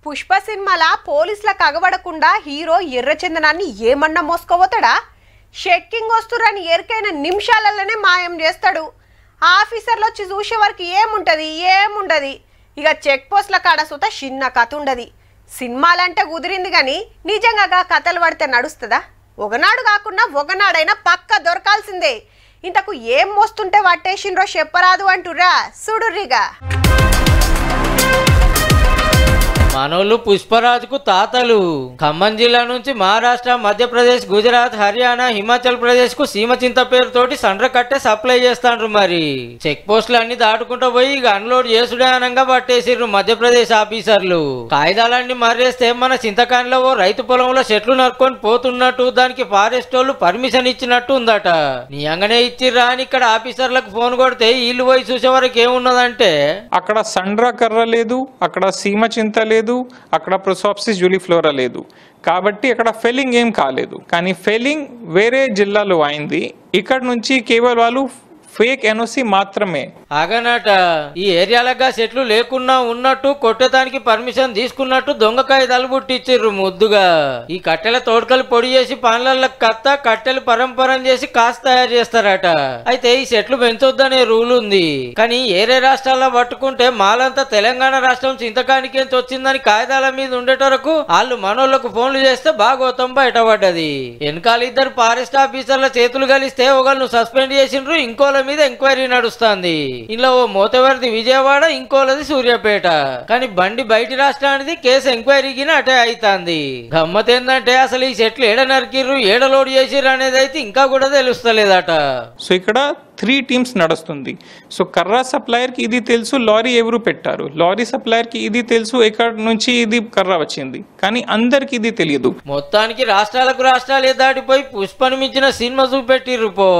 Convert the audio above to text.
పుష్ప సినిమాల పోలీసులకు అగబడకుండా హీరో ఎర్రచందనాన్ని ఏమన్నా మోసుకోబోతాడా? షెక్కింగ్ వస్తురని ఎరికైన నిమిషాలలోనే మాయం చేస్తాడు. ఆఫీసర్లు వచ్చి చూసే వరకు ఏముండది. ఇక చెక్ పోస్ట్ల కాడ సుత చిన్న కథ ఉండది. సినిమాలంటే కుదిరింది కానీ నిజంగా కథలు పడితే నడుస్తుందా? ఒకనాడు కాకుండా ఒకనాడైనా పక్క దొరకాల్సిందే. ఇంతకు ఏం మోస్తుంటే పట్టేసిండ్రో చెప్పరాదు అంటురా సుడుర్రిగా. మనోళ్ళు పుష్పరాజుకు తాతలు. ఖమ్మం జిల్లా నుంచి మహారాష్ట్ర, మధ్యప్రదేశ్, గుజరాత్, హర్యానా, హిమాచల్ ప్రదేశ్ కు సీమచింత పేరుతోటి సండ్ర కట్టే సప్లై చేస్తాండ్రు. మరి చెక్ పోస్టులు అన్ని దాటుకుంటూ పోయి ఇక అన్లోడ్ చేసుడే అనంగా పట్టేసిర్రు మధ్యప్రదేశ్ ఆఫీసర్లు. కాగితాలన్నీ మర్రేస్తే మన చింతకానిలో ఓ రైతు పొలంలో చెట్లు నరుకొని పోతున్నట్టు దానికి ఫారెస్ట్ వాళ్ళు పర్మిషన్ ఇచ్చినట్టు ఉందట. నియంగానే ఇచ్చిర్రా అని ఇక్కడ ఆఫీసర్లకు ఫోన్ కొడితే వీళ్ళు పోయి చూసే వరకు ఏమున్నదంటే అక్కడ సండ్ర కర్ర లేదు, అక్కడ సీమచింత లేదు, అక్కడ ప్రొసాప్సిస్ జూలిఫ్లోరా లేదు. కాబట్టి అక్కడ ఫెలింగ్ ఏం కాలేదు. కానీ ఫెలింగ్ వేరే జిల్లాలో అయింది. ఇక్కడ నుంచి కేవలం వాళ్ళు ఫేక్ ఎన్ఓసి మాత్రమే. ఆగనట ఈ ఏరియాలగా చెట్లు లేకున్నా ఉన్నట్టు కొట్టేదానికి పర్మిషన్ తీసుకున్నట్టు దొంగ కాగితాలు పుట్టించిర్రు ముద్దుగా. ఈ కట్టెల తోడుకలు పొడి చేసి పాన్లకు కట్టెలు పరంపరం చేసి కాస్త తయారు చేస్తారట. అయితే ఈ చెట్లు పెంచొద్దనే రూల్ ఉంది. కానీ ఏరే రాష్ట్రాల్లో పట్టుకుంటే మాలంతా తెలంగాణ రాష్ట్రం చింతకానికి ఎంత వచ్చిందని కాగితాల మీద ఉండేటరకు వాళ్ళు మనోళ్లకు ఫోన్లు చేస్తే బాగోతం బయటపడ్డది. వెనకాల ఇద్దరు ఫారెస్ట్ ఆఫీసర్ల చేతులు కలిస్తే ఒకళ్ళు సస్పెండ్ చేసిండ్రు, ఇంకోల మీద ఎంక్వైరీ నడుస్తుంది. ఇంట్లో ఓ మోతవర్ది విజయవాడ, ఇంకోలది సూర్యాపేట. కానీ బండి బయటి రాష్ట్రానికి కేసు ఎంక్వైరీకి అటే అవుతుంది. గమ్మత్ ఏంటంటే అసలు ఈ చెట్లు ఏడ నరికిర్రు, ఏడ లోడ్ చేసిర్రు అనేది అయితే ఇంకా కూడా తెలుస్తలేదట. సో ఇక్కడ 3 టీమ్స్ నడుస్తుంది. సో కర్రా సప్లయర్ కి ఇది తెలుసు లారీ ఎవరు పెట్టారు, లారీ సప్లయర్ కి ఇది తెలుసు ఎక్కడ నుంచి ఇది కర్రా వచ్చింది, కానీ అందరికి ఇది తెలియదు. మొత్తానికి రాష్ట్రాలకు రాష్ట్రాలే దాటిపోయి పుష్పని మించిన సినిమా చూపెట్టిర్రు పో.